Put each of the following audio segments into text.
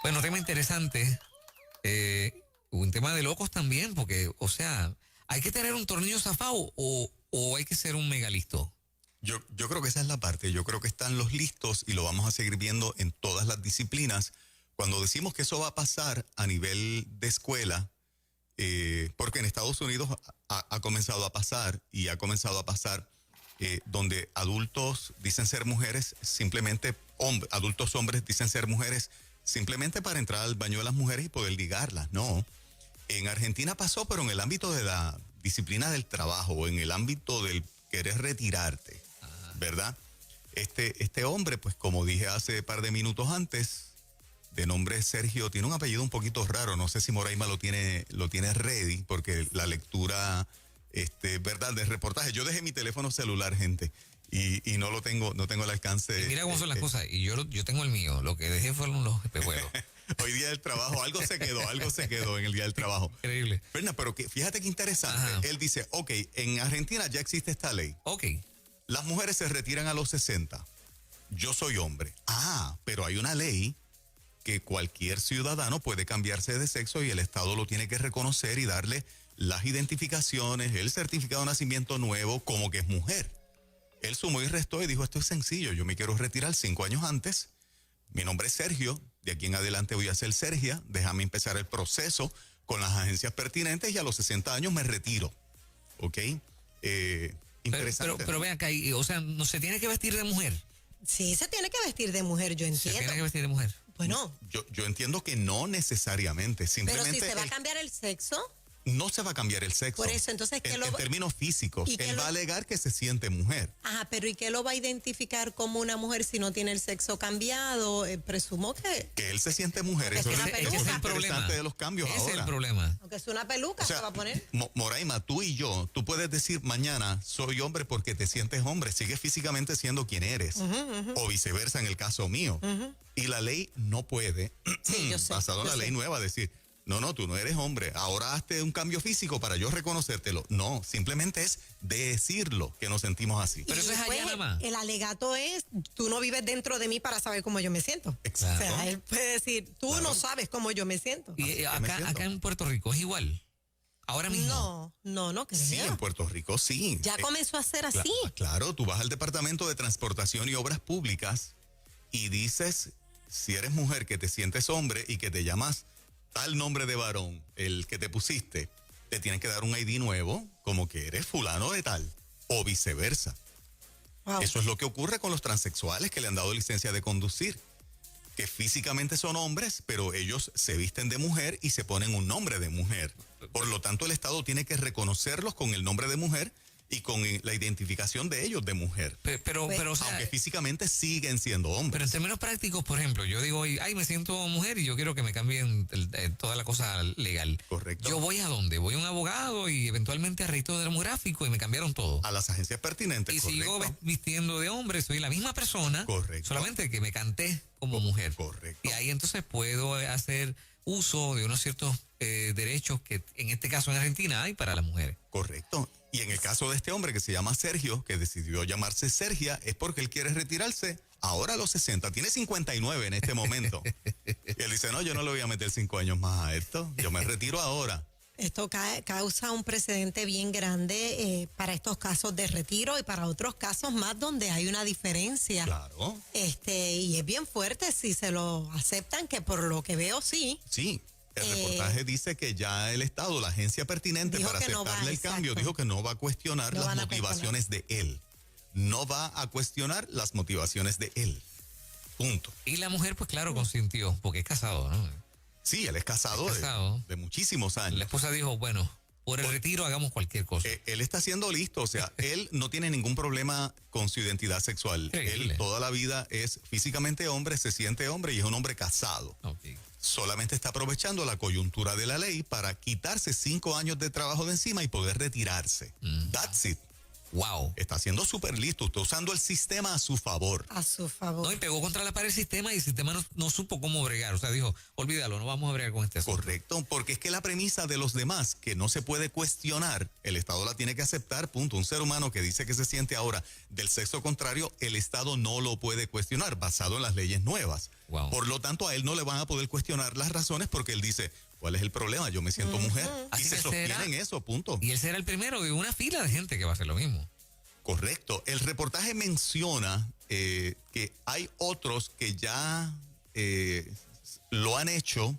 Bueno, tema interesante. Un tema de locos también, porque, o sea, ¿hay que tener un tornillo zafado o hay que ser un megalisto? Yo creo que esa es la parte. Yo creo que están los listos y lo vamos a seguir viendo en todas las disciplinas. Cuando decimos que eso va a pasar a nivel de escuela, porque en Estados Unidos ha comenzado a pasar y ha comenzado a pasar donde adultos dicen ser mujeres, simplemente adultos hombres dicen ser mujeres simplemente para entrar al baño de las mujeres y poder ligarlas. No. En Argentina pasó, pero en el ámbito de la disciplina del trabajo o en el ámbito del querer retirarte, ¿verdad? Este hombre, pues como dije hace par de minutos antes, de nombre Sergio, tiene un apellido un poquito raro, no sé si Moraima lo tiene ready, porque la lectura, ¿verdad?, de reportaje. Yo dejé mi teléfono celular, gente, y no tengo el alcance. Y mira cómo son las cosas, y yo tengo el mío, lo que dejé fueron los espejuelos. Hoy día del trabajo, algo se quedó en el día del trabajo. Increíble. Pero fíjate qué interesante. Ajá. Él dice, ok, en Argentina ya existe esta ley. Ok. Las mujeres se retiran a los 60. Yo soy hombre. Pero hay una ley que cualquier ciudadano puede cambiarse de sexo y el Estado lo tiene que reconocer y darle las identificaciones, el certificado de nacimiento nuevo, como que es mujer. Él sumó y restó y dijo, esto es sencillo, yo me quiero retirar 5 años antes. Mi nombre es Sergio, de aquí en adelante voy a ser Sergia, déjame empezar el proceso con las agencias pertinentes y a los 60 años me retiro. ¿Ok? Interesante. Pero vean acá, o sea, no se tiene que vestir de mujer. Sí, se tiene que vestir de mujer, yo Se entiendo. tiene que vestir de mujer. Bueno, Yo entiendo que no necesariamente, pero simplemente si se va a cambiar el sexo, no se va a cambiar el sexo. por eso, entonces, ¿qué en lo va- términos físicos, ¿Y qué él lo- va a alegar que se siente mujer. ajá, pero ¿y qué lo va a identificar como una mujer si no tiene el sexo cambiado? Presumo que, Que él se siente mujer. Porque Eso es es, una eso peluca. es Ese lo es el problema. interesante de los cambios Ese ahora. es el problema. aunque es una peluca, O sea, se va a poner. Moraima, tú y yo, tú puedes decir mañana soy hombre porque te sientes hombre, sigues físicamente siendo quien eres, o viceversa en el caso mío. Y la ley no puede, Sí, yo sé, basado en yo la ley sé. nueva, decir, no, tú no eres hombre, ahora hazte un cambio físico para yo reconocértelo. No, simplemente es decirlo que nos sentimos así. Pero eso es allá nada más. El alegato es, tú no vives dentro de mí para saber cómo yo me siento. Exacto. O sea, él puede decir, tú Claro. no sabes cómo yo me siento. Y me acá siento. en Puerto Rico es igual. Ahora mismo. No creo. Sí, en Puerto Rico sí. Ya comenzó a ser así. Claro, tú vas al Departamento de Transportación y Obras Públicas y dices, si eres mujer que te sientes hombre y que te llamas tal nombre de varón, el que te pusiste, te tienen que dar un ID nuevo, como que eres fulano de tal, o viceversa. Wow. Eso es lo que ocurre con los transexuales que le han dado licencia de conducir, que físicamente son hombres, pero ellos se visten de mujer y se ponen un nombre de mujer. Por lo tanto, el Estado tiene que reconocerlos con el nombre de mujer y con la identificación de ellos de mujer. Pero, o sea, Aunque físicamente siguen siendo pero hombres. en términos prácticos, por ejemplo, yo digo, ay, me siento mujer y yo quiero que me cambien toda la cosa legal. Correcto. ¿Yo voy a dónde? Voy a un abogado y eventualmente a registro demográfico y me cambiaron todo. A las agencias pertinentes, Y correcto. sigo vistiendo de hombre, soy la misma persona. Correcto. Solamente que me canté como mujer. Correcto. Y ahí entonces puedo hacer uso de unos ciertos derechos que en este caso en Argentina hay para las mujeres. Correcto. Y en el caso de este hombre que se llama Sergio, que decidió llamarse Sergia, es porque él quiere retirarse ahora a los 60. Tiene 59 en este momento. Y él dice, no, yo no le voy a meter 5 años más a esto. Yo me retiro ahora. Esto causa un precedente bien grande para estos casos de retiro y para otros casos más donde hay una diferencia. Claro. Y es bien fuerte si se lo aceptan, que por lo que veo sí. Sí. El reportaje dice que ya el Estado, la agencia pertinente Dijo para que no va, aceptarle el cambio, exacto. dijo que no va a cuestionar No las van a motivaciones de él. No va a cuestionar las motivaciones de él. Punto. Y la mujer, pues claro, consintió, porque es casado, ¿no? Sí, él es casado, Es casado. de muchísimos años. La esposa dijo, bueno, por el retiro hagamos cualquier cosa. Él está siendo listo, o sea, él no tiene ningún problema con su identidad sexual. Increíble. Él toda la vida es físicamente hombre, se siente hombre y es un hombre casado. Ok. Solamente está aprovechando la coyuntura de la ley para quitarse 5 años de trabajo de encima y poder retirarse. That's it. Wow. Está siendo súper listo, está usando el sistema a su favor. A su favor. No, y pegó contra la pared el sistema y el sistema no supo cómo bregar. O sea, dijo, olvídalo, no vamos a bregar con este asunto. Correcto, porque es que la premisa de los demás, que no se puede cuestionar, el Estado la tiene que aceptar, punto. Un ser humano que dice que se siente ahora del sexo contrario, el Estado no lo puede cuestionar, basado en las leyes nuevas. Wow. Por lo tanto, a él no le van a poder cuestionar las razones porque él dice, ¿cuál es el problema? Yo me siento mujer. Así Y se que sostiene será- en eso, punto. Y él será el primero de una fila de gente que va a hacer lo mismo. Correcto. El reportaje menciona que hay otros que ya lo han hecho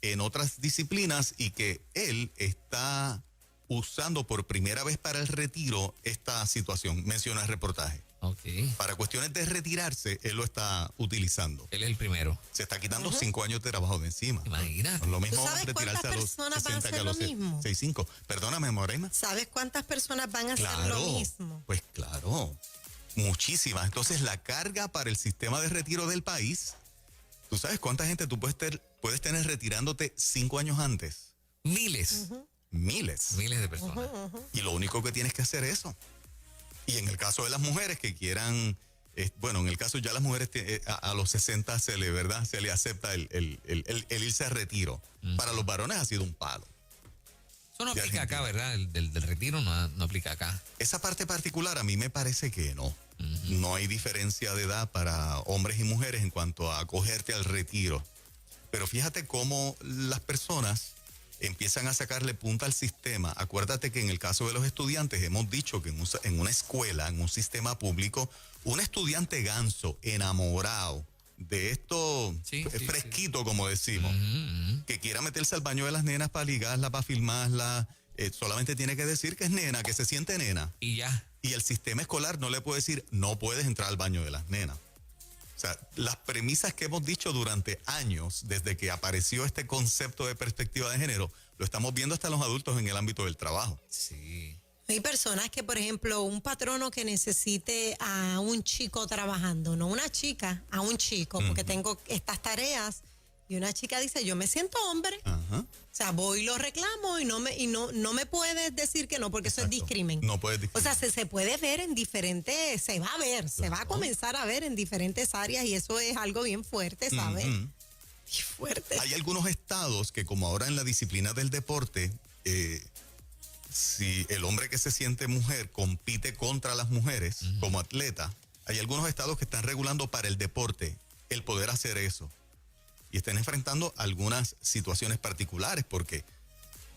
en otras disciplinas y que él está usando por primera vez para el retiro esta situación. Menciona el reportaje. Ok. Para cuestiones de retirarse, él lo está utilizando. Él es el primero. Se está quitando 5 años de trabajo de encima. Imagínate. No es lo mismo ¿Tú sabes retirarse cuántas a los personas van a 60 que hacer a los lo mismo? 65. Perdóname, Morena. ¿Sabes cuántas personas van a hacer Claro, lo mismo? pues claro, muchísimas. Entonces la carga para el sistema de retiro del país, ¿tú sabes cuánta gente tú puedes tener retirándote 5 años antes? Miles. Miles. Miles de personas. Y lo único que tienes que hacer es eso. Y en el caso de las mujeres que quieran, bueno, en el caso ya las mujeres a los 60 se le acepta el irse a retiro. Para los varones ha sido un palo. Eso no De aplica acá, Argentina. ¿verdad? El del retiro no aplica acá. Esa parte particular a mí me parece que no. No hay diferencia de edad para hombres y mujeres en cuanto a acogerte al retiro. Pero fíjate cómo las personas empiezan a sacarle punta al sistema. Acuérdate que en el caso de los estudiantes hemos dicho que en una escuela, en un sistema público, un estudiante ganso, enamorado de esto Sí, sí, fresquito, como decimos, Ujú. que quiera meterse al baño de las nenas para ligarla, para filmarla, solamente tiene que decir que es nena, que se siente nena. Y ya. Y el sistema escolar no le puede decir, no puedes entrar al baño de las nenas. O sea, las premisas que hemos dicho durante años, desde que apareció este concepto de perspectiva de género, lo estamos viendo hasta los adultos en el ámbito del trabajo. Sí. Hay personas que, por ejemplo, un patrono que necesite a un chico trabajando, no una chica, a un chico, porque tengo estas tareas, y una chica dice, yo me siento hombre. Ajá. O sea, voy y lo reclamo y no me puedes decir que no, porque eso es Exacto. discrimen. No puedes O sea, discriminar. se puede ver en diferentes, se va a ver, se va a comenzar a ver en diferentes áreas y eso es algo bien fuerte, ¿sabes? Ujú. Y fuerte. Hay algunos estados que, como ahora en la disciplina del deporte, si el hombre que se siente mujer compite contra las mujeres como atleta, hay algunos estados que están regulando para el deporte el poder hacer eso. Y están enfrentando algunas situaciones particulares, porque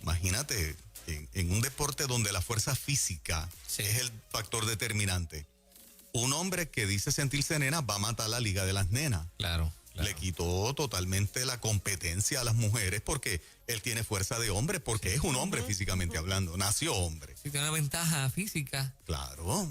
imagínate, en un deporte donde la fuerza física Sí. es el factor determinante, un hombre que dice sentirse nena va a matar la liga de las nenas. Claro. Le quitó totalmente la competencia a las mujeres porque él tiene fuerza de hombre, porque es un hombre físicamente hablando, nació hombre. Sí, tiene una ventaja física. Claro,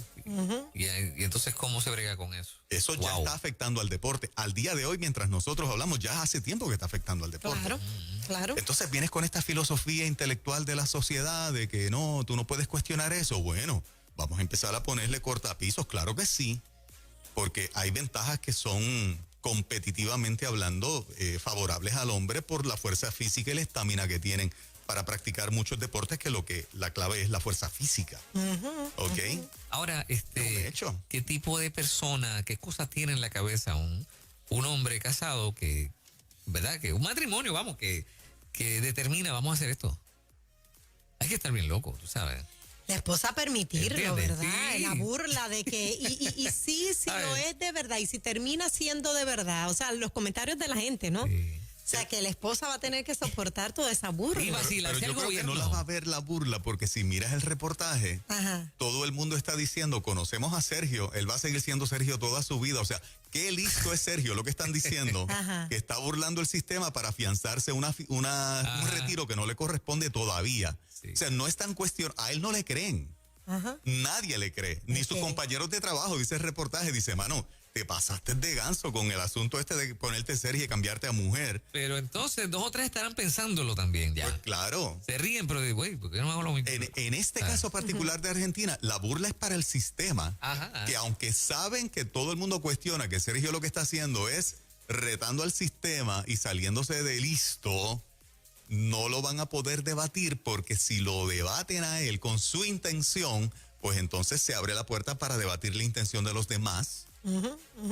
Y entonces, ¿cómo se brega con eso? eso ya Wow. está afectando al deporte. Al día de hoy, mientras nosotros hablamos, ya hace tiempo que está afectando al deporte. Claro, claro. Entonces vienes con esta filosofía intelectual de la sociedad de que no, tú no puedes cuestionar eso. Bueno, vamos a empezar a ponerle cortapisos, claro que sí, porque hay ventajas que son competitivamente hablando favorables al hombre por la fuerza física y la estamina que tienen para practicar muchos deportes, que la clave es la fuerza física. ¿Ok? Ahora, De hecho. ¿qué tipo de persona, qué cosas tiene en la cabeza un hombre casado que, ¿verdad? Que un matrimonio, vamos, que determina, vamos a hacer esto? Hay que estar bien loco, tú sabes. La esposa permitirlo, ¿Entiendes? ¿verdad? Sí. La burla de que, y sí lo Ay. es de verdad, y si termina siendo de verdad, o sea, los comentarios de la gente, ¿no? Sí. O sea, que la esposa va a tener que soportar toda esa burla. Y va así. Pero Vacilarse yo al creo que no gobierno. la va a ver la burla, porque si miras el reportaje, Ajá. todo el mundo está diciendo, conocemos a Sergio, él va a seguir siendo Sergio toda su vida. O sea, qué listo es Sergio, lo que están diciendo, Ajá. que está burlando el sistema para afianzarse un retiro que no le corresponde todavía. Sí. O sea, no están cuestionando, a él no le creen. Ajá. Nadie le cree, ni sus Ok. compañeros de trabajo. Dice el reportaje, dice, mano, te pasaste de ganso con el asunto este de ponerte Sergio y cambiarte a mujer. Pero entonces 2 o 3 estarán pensándolo también ya. Pues claro. Se ríen, pero digo, güey, ¿por qué no hago lo mismo? En este caso particular de Argentina, la burla es para el sistema, Ajá. que aunque saben que todo el mundo cuestiona que Sergio lo que está haciendo es retando al sistema y saliéndose de listo, no lo van a poder debatir, porque si lo debaten a él con su intención, pues entonces se abre la puerta para debatir la intención de los demás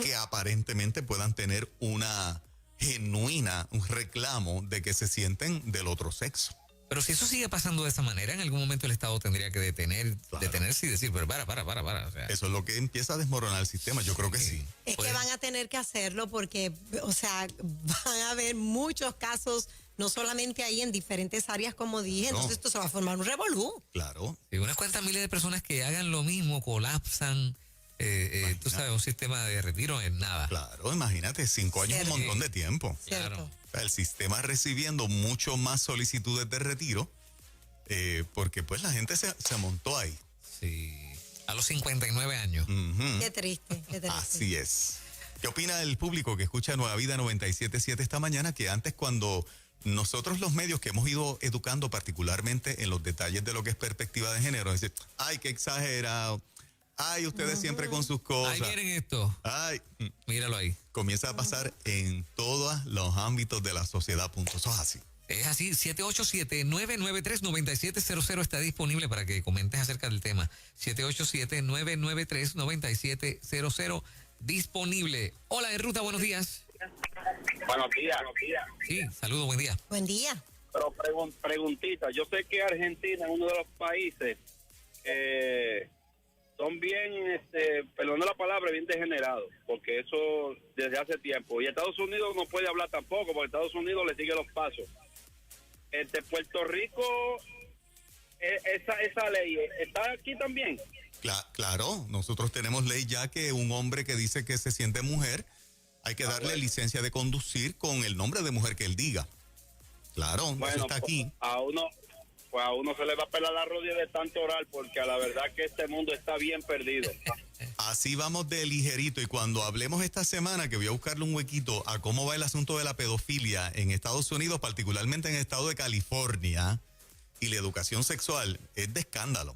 que aparentemente puedan tener una genuina, un reclamo de que se sienten del otro sexo. Pero si eso sigue pasando de esa manera, en algún momento el Estado tendría que detenerse y decir, pero para. O sea, eso es lo que empieza a desmoronar el sistema, yo creo que sí. Es Pues- que van a tener que hacerlo porque, o sea, van a haber muchos casos, no solamente ahí en diferentes áreas, como dije, No. entonces esto se va a formar un revolú. Claro. sí, unas cuantas miles de personas que hagan lo mismo, colapsan, tú sabes, un sistema de retiro en nada. Claro, imagínate, 5 años es un Cierto. montón de tiempo. Claro. ¿Cierto? O sea, el sistema recibiendo mucho más solicitudes de retiro porque pues la gente se montó ahí. Sí. A los 59 años. Ujú. Qué triste, qué triste. Así es. ¿Qué opina el público que escucha Nueva Vida 97.7 esta mañana? Que antes, cuando nosotros los medios que hemos ido educando particularmente en los detalles de lo que es perspectiva de género, decir, ay, qué exagerado, ay, ustedes siempre con sus Ahí cosas, vienen esto. ay, Míralo ahí. comienza a pasar en todos los ámbitos de la sociedad, punto. Eso es así. Es así, 787-993-9700 está disponible para que comentes acerca del tema. 787-993-9700 disponible. Hola, en ruta, buenos días. Buenos días. Sí, saludos, buen día. Buen día. Pero preguntita, yo sé que Argentina es uno de los países que son bien, perdón la palabra, bien degenerados, porque eso desde hace tiempo. Y Estados Unidos no puede hablar tampoco, porque Estados Unidos le sigue los pasos. Puerto Rico, esa ley, ¿está aquí también? Claro, nosotros tenemos ley ya que un hombre que dice que se siente mujer, hay que darle bueno. licencia de conducir con el nombre de mujer que él diga. Claro, eso Bueno, está aquí. a uno se le va a pelar la rodilla de tanto orar, porque a la verdad que este mundo está bien perdido. Así vamos de ligerito, y cuando hablemos esta semana, que voy a buscarle un huequito a cómo va el asunto de la pedofilia en Estados Unidos, particularmente en el estado de California, y la educación sexual, es de escándalo.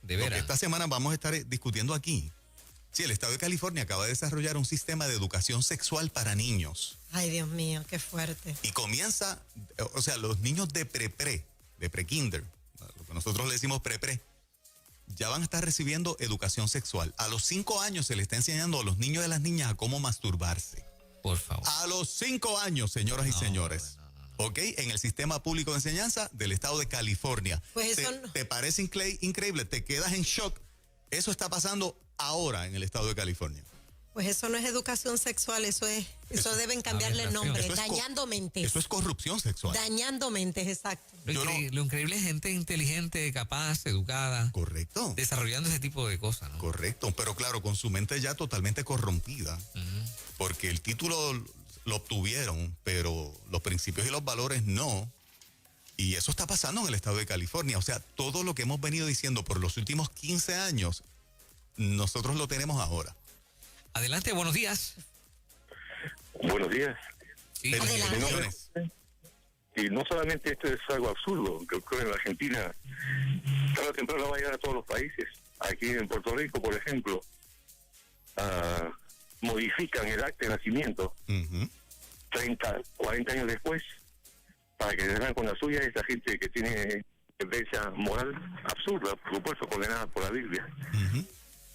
De Porque veras. esta semana vamos a estar discutiendo aquí. Sí, el estado de California acaba de desarrollar un sistema de educación sexual para niños. Ay, Dios mío, qué fuerte. Y comienza, o sea, los niños de pre-kinder, lo que nosotros le decimos pre-pre, ya van a estar recibiendo educación sexual. A los 5 años se le está enseñando a los niños y a las niñas a cómo masturbarse. Por favor. A los 5 años, señoras y señores. ¿Ok? En el sistema público de enseñanza del estado de California. Pues eso no- ¿Te parece increíble? ¿Te quedas en shock? Eso está pasando ahora en el estado de California. Pues eso no es educación sexual, eso deben cambiarle el aberración. nombre, Eso es dañando mentes. Eso es corrupción sexual. Dañando mentes, exacto. Yo no- Lo increíble es gente inteligente, capaz, educada, Correcto. desarrollando ese tipo de cosas, ¿no? Correcto, pero claro, con su mente ya totalmente corrompida, porque el título lo obtuvieron, pero los principios y los valores no. Y eso está pasando en el estado de California. O sea, todo lo que hemos venido diciendo por los últimos 15 años, nosotros lo tenemos ahora. Adelante, buenos días. Buenos días. Sí, Adelante. Bendiciones. Y no solamente esto es algo absurdo que ocurre en la Argentina, tarde o temprano va a llegar a todos los países. Aquí en Puerto Rico, por ejemplo, modifican el acta de nacimiento Ujú. 30, 40 años después para que se den con la suya esa gente que tiene tendencia moral absurda, por supuesto, condenada por la Biblia. Ujú.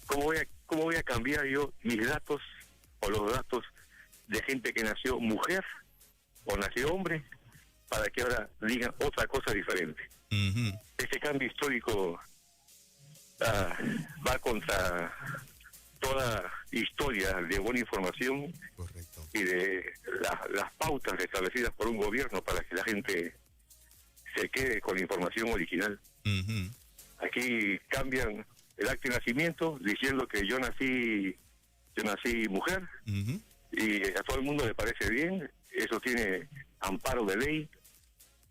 ¿Cómo voy a cambiar yo mis datos o los datos de gente que nació mujer o nació hombre para que ahora digan otra cosa diferente? Ujú. Este cambio histórico va contra toda historia de buena información Correcto. y de las pautas establecidas por un gobierno para que la gente se quede con la información original. Ujú. Aquí cambian el acta de nacimiento diciendo que yo nací mujer, Ujú. y a todo el mundo le parece bien, eso tiene amparo de ley.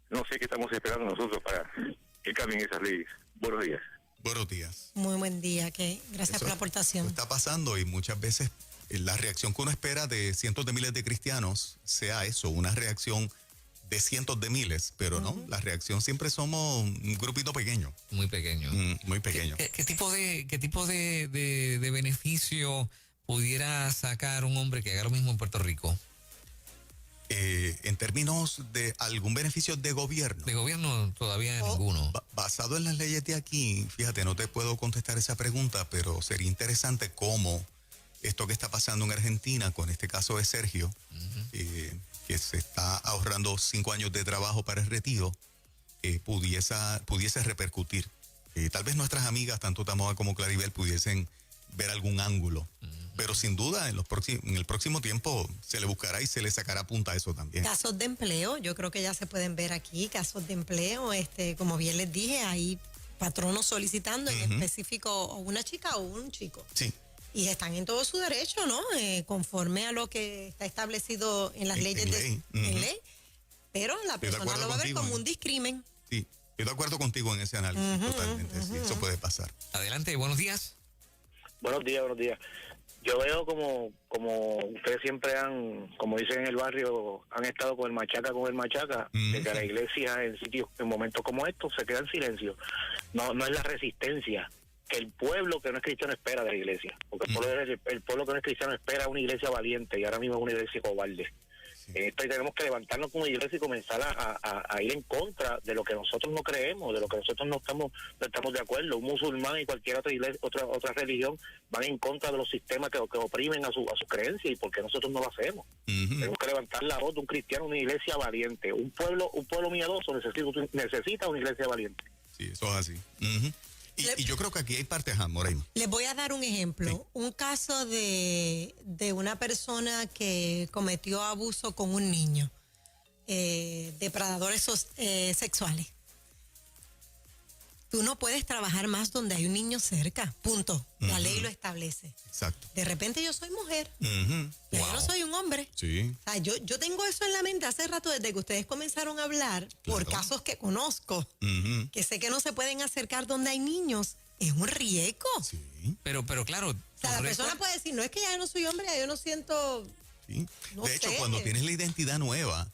No sé qué estamos esperando nosotros para que cambien esas leyes. Buenos días. Buenos días. Muy buen día, gracias Eso por la aportación. Está pasando, y muchas veces la reacción que uno espera de cientos de miles de cristianos sea eso, una reacción de cientos de miles, pero no, la reacción siempre somos un grupito pequeño, muy pequeño. muy pequeño. ¿Qué tipo de beneficio pudiera sacar un hombre que haga lo mismo en Puerto Rico? En términos de algún beneficio de gobierno. De gobierno todavía ninguno. Basado en las leyes de aquí, fíjate, no te puedo contestar esa pregunta, pero sería interesante cómo esto que está pasando en Argentina, con este caso de Sergio, que se está ahorrando 5 años de trabajo para el retiro, pudiese repercutir. Tal vez nuestras amigas, tanto Tamoa como Claribel, pudiesen ver algún ángulo. Pero sin duda, en el próximo tiempo se le buscará y se le sacará punta a eso también. Casos de empleo, yo creo que ya se pueden ver aquí, casos de empleo, como bien les dije, hay patronos solicitando en específico o una chica o un chico. Sí. Y están en todo su derecho, ¿no? Conforme a lo que está establecido en las leyes en ley. Pero la persona lo va a ver como un discrimen. Sí, estoy de acuerdo contigo en ese análisis, totalmente. Sí, eso puede pasar. Adelante, buenos días. Buenos días, buenos días. Yo veo como ustedes siempre han, como dicen en el barrio, han estado con el machaca, de que la iglesia en sitios, en momentos como estos, se queda en silencio. No es la resistencia que el pueblo que no es cristiano espera de la iglesia. Porque el pueblo que no es cristiano espera una iglesia valiente y ahora mismo es una iglesia cobarde. Esto, y tenemos que levantarnos como iglesia y comenzar a ir en contra de lo que nosotros no creemos, de lo que nosotros no estamos de acuerdo. Un musulmán y cualquier otra iglesia, otra religión van en contra de los sistemas que oprimen a su creencia, y porque nosotros no lo hacemos. Tenemos que levantar la voz de un cristiano, una iglesia valiente. Un pueblo miedoso necesita una iglesia valiente. Sí, eso es así. Y yo creo que aquí hay partes, Moreno. Les voy a dar un ejemplo. Sí. Un caso de una persona que cometió abuso con un niño, depredadores sexuales. Tú no puedes trabajar más donde hay un niño cerca, punto. La ley lo establece. Exacto. De repente yo soy mujer, yo no soy un hombre. Sí. O sea, yo tengo eso en la mente hace rato, desde que ustedes comenzaron a hablar, por casos que conozco, que sé que no se pueden acercar donde hay niños. Es un riesgo. Sí. Pero claro. O sea, la persona puede decir, no es que ya yo no soy hombre, ya yo no siento... Sí. No de hecho, sé. cuando tienes la identidad nueva,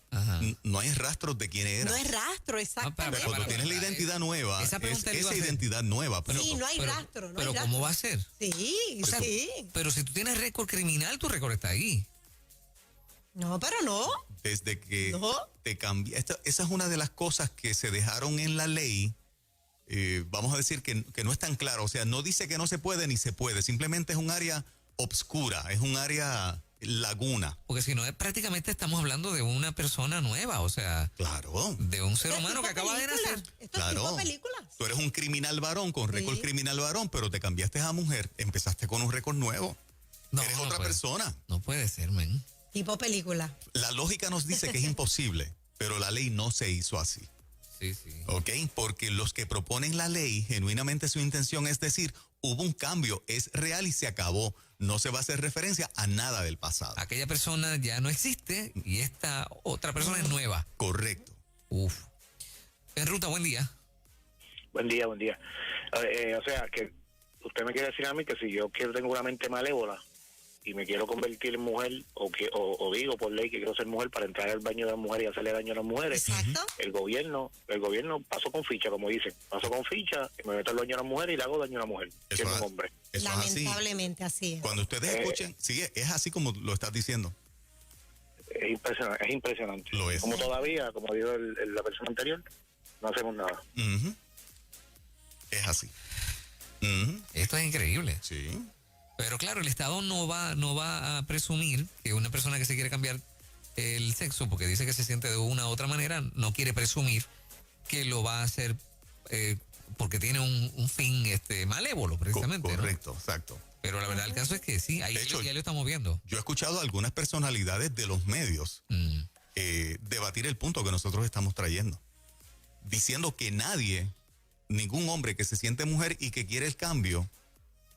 no hay rastros de quién era. No hay rastro, exactamente. Cuando tienes la identidad nueva, esa es esa identidad nueva. Pero, sí, no hay rastro. Pero ¿cómo va a ser? Sí, o sea, sí. Pero si tú tienes récord criminal, tu récord está ahí. No, pero no. Desde que ¿No? te cambia. Esa es una de las cosas que se dejaron en la ley. Vamos a decir que no es tan claro. O sea, no dice que no se puede ni se puede. Simplemente es un área obscura, es un área laguna. Porque si no, prácticamente estamos hablando de una persona nueva, o sea, claro, de un ser humano que acaba de nacer. Esto es tipo película. Tú eres un criminal varón con récord criminal varón, pero te cambiaste a mujer, empezaste con un récord nuevo. Eres otra persona. No puede ser, men. Tipo película. La lógica nos dice que es imposible, pero la ley no se hizo así. Sí, sí. ¿Ok? Porque los que proponen la ley, genuinamente su intención es decir, hubo un cambio, es real y se acabó. No se va a hacer referencia a nada del pasado. Aquella persona ya no existe y esta otra persona es nueva. Correcto. Uf. En ruta, buen día. Buen día, buen día. O sea, que usted me quiere decir a mí que si yo tengo una mente malévola y me quiero convertir en mujer, o digo por ley que quiero ser mujer para entrar al baño de las mujeres y hacerle daño a las mujeres, Exacto. el gobierno pasó con ficha, como dicen, pasó con ficha, y me meto al baño a la mujer y le hago daño a la mujer, siendo un hombre. Eso lamentablemente es así es. Cuando ustedes escuchen, sigue, es así como lo estás diciendo. Es impresionante. Lo es. Como todavía, como dijo la persona anterior, no hacemos nada. Es así. Esto es increíble. Sí. Pero claro, el Estado no va a presumir que una persona que se quiere cambiar el sexo, porque dice que se siente de una u otra manera, no quiere presumir que lo va a hacer porque tiene un fin malévolo, precisamente. Correcto, ¿no? Exacto. Pero la verdad del caso es que sí, ahí De hecho, ya lo estamos viendo. Yo he escuchado a algunas personalidades de los medios debatir el punto que nosotros estamos trayendo, diciendo que ningún hombre que se siente mujer y que quiere el cambio,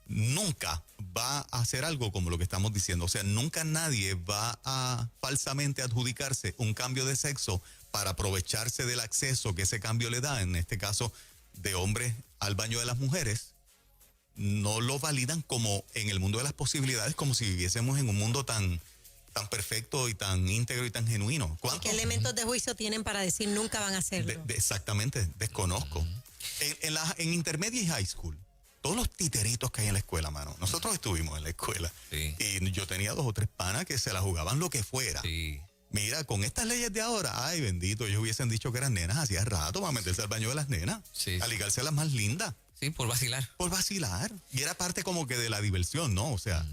nunca va a hacer algo como lo que estamos diciendo. O sea, nunca nadie va a falsamente adjudicarse un cambio de sexo para aprovecharse del acceso que ese cambio le da, en este caso de hombres al baño de las mujeres. No lo validan como en el mundo de las posibilidades, como si viviésemos en un mundo tan perfecto y tan íntegro y tan genuino. ¿Qué elementos de juicio tienen para decir nunca van a hacerlo? Exactamente, desconozco. En intermedia y high school, todos los titeritos que hay en la escuela, mano. Nosotros estuvimos en la escuela. Sí. Y yo tenía 2 o 3 panas que se la jugaban lo que fuera. Sí. Mira, con estas leyes de ahora, ay, bendito, ellos hubiesen dicho que eran nenas hacía rato para meterse al baño de las nenas. Sí. A ligarse a las más lindas. Sí, por vacilar. Por vacilar. Y era parte como que de la diversión, ¿no? O sea,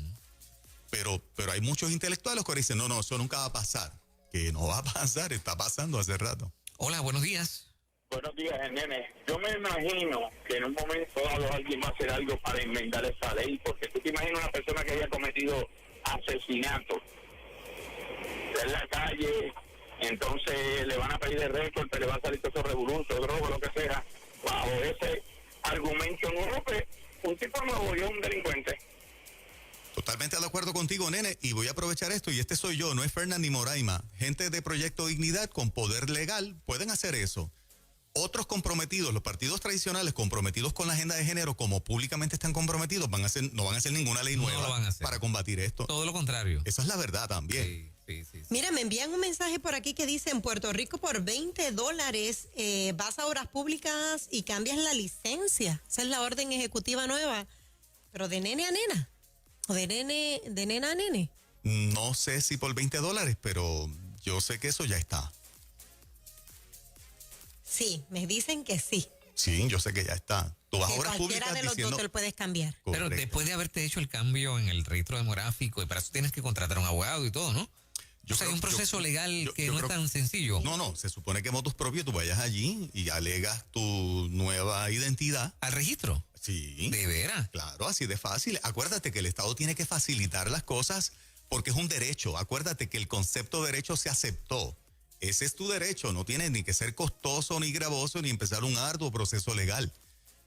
pero hay muchos intelectuales que dicen, no, eso nunca va a pasar. Que no va a pasar, está pasando hace rato. Hola, buenos días. Buenos días, nene. Yo me imagino que en un momento dado alguien va a hacer algo para enmendar esa ley, porque tú te imaginas una persona que haya cometido asesinato en la calle, entonces le van a pedir el récord, pero le va a salir todo eso revoluto, droga, lo que sea, bajo ese argumento nuevo, pues un tipo nuevo y un delincuente. Totalmente de acuerdo contigo, nene, y voy a aprovechar esto, y este soy yo, no es Fernán ni Moraima. Gente de Proyecto Dignidad con poder legal pueden hacer eso. Otros comprometidos, los partidos tradicionales comprometidos con la agenda de género, como públicamente están comprometidos, no van a hacer ninguna ley No nueva lo van a hacer. para combatir esto. Todo lo contrario. Esa es la verdad también. Sí. Mira, me envían un mensaje por aquí que dice, en Puerto Rico por $20 vas a obras públicas y cambias la licencia. Esa es la orden ejecutiva nueva, pero de nene a nena, o de nena a nene. No sé si por $20, pero yo sé que eso ya está. Sí, me dicen que sí. Sí, yo sé que ya está. Tú vas a Que obras cualquiera públicas de los diciendo... dos te lo puedes cambiar. Pero Correcto. después de haberte hecho el cambio en el registro demográfico, y para eso tienes que contratar a un abogado y todo, ¿no? Yo o sea, hay creo- un proceso yo- legal yo- que yo no es creo- tan sencillo. No, se supone que motus propio tú vayas allí y alegas tu nueva identidad. ¿Al registro? Sí. ¿De veras? Claro, así de fácil. Acuérdate que el Estado tiene que facilitar las cosas porque es un derecho. Acuérdate que el concepto de derecho se aceptó. Ese es tu derecho, no tiene ni que ser costoso ni gravoso ni empezar un arduo proceso legal.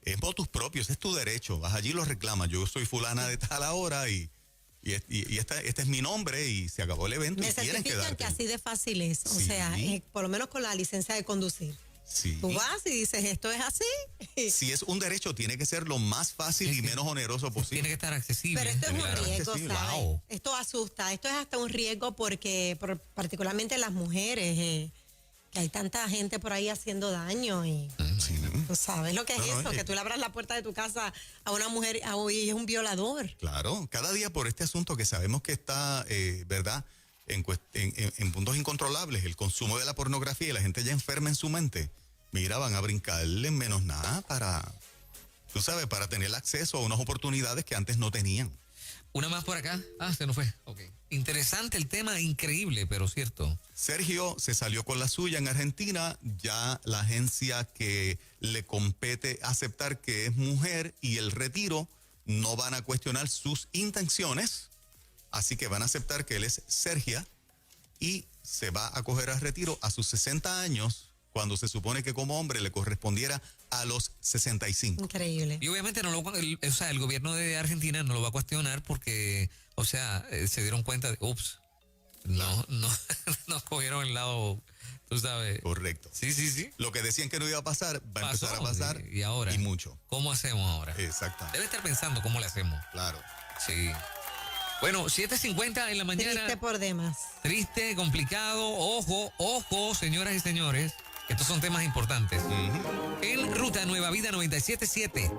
Es motus propio, ese es tu derecho. Vas allí y lo reclamas. Yo soy fulana de tal hora y este es mi nombre y se acabó el evento. Me y tienen que certifican darte. que así de fácil es. O Sí. sea, por lo menos con la licencia de conducir. Sí. Tú vas y dices, esto es así. Si es un derecho, tiene que ser lo más fácil y menos oneroso Tiene posible. que estar accesible. Pero esto es un Claro. riesgo, accesible. ¿sabes? Wow. Esto asusta. Esto es hasta un riesgo porque, particularmente las mujeres, que hay tanta gente por ahí haciendo daño y Sí. tú sabes lo que es No, eso, que tú le abras la puerta de tu casa a una mujer y es un violador. Claro, cada día por este asunto que sabemos que está, ¿verdad? En puntos incontrolables, el consumo de la pornografía y la gente ya enferma en su mente. Mira, van a brincarle en menos nada tú sabes, para tener acceso a unas oportunidades que antes no tenían. Una más por acá. Se nos fue. Ok. Interesante el tema, increíble, pero cierto. Sergio se salió con la suya en Argentina, ya la agencia que le compete aceptar que es mujer y el retiro no van a cuestionar sus intenciones, así que van a aceptar que él es Sergia y se va a coger al retiro a sus 60 años, cuando se supone que como hombre le correspondiera a los 65. Increíble. Y obviamente el gobierno de Argentina no lo va a cuestionar porque, se dieron cuenta de, no nos cogieron el lado, tú sabes. Correcto. Sí. Lo que decían que no iba a pasar, va a Pasó, empezar a pasar y ahora. y mucho. ¿Cómo hacemos ahora? Exactamente. Debe estar pensando cómo le hacemos. Claro. Sí. Bueno, 7:50 en la mañana. Triste por demás. Triste, complicado. Ojo, señoras y señores. Estos son temas importantes. En Ruta Nueva Vida 97.7.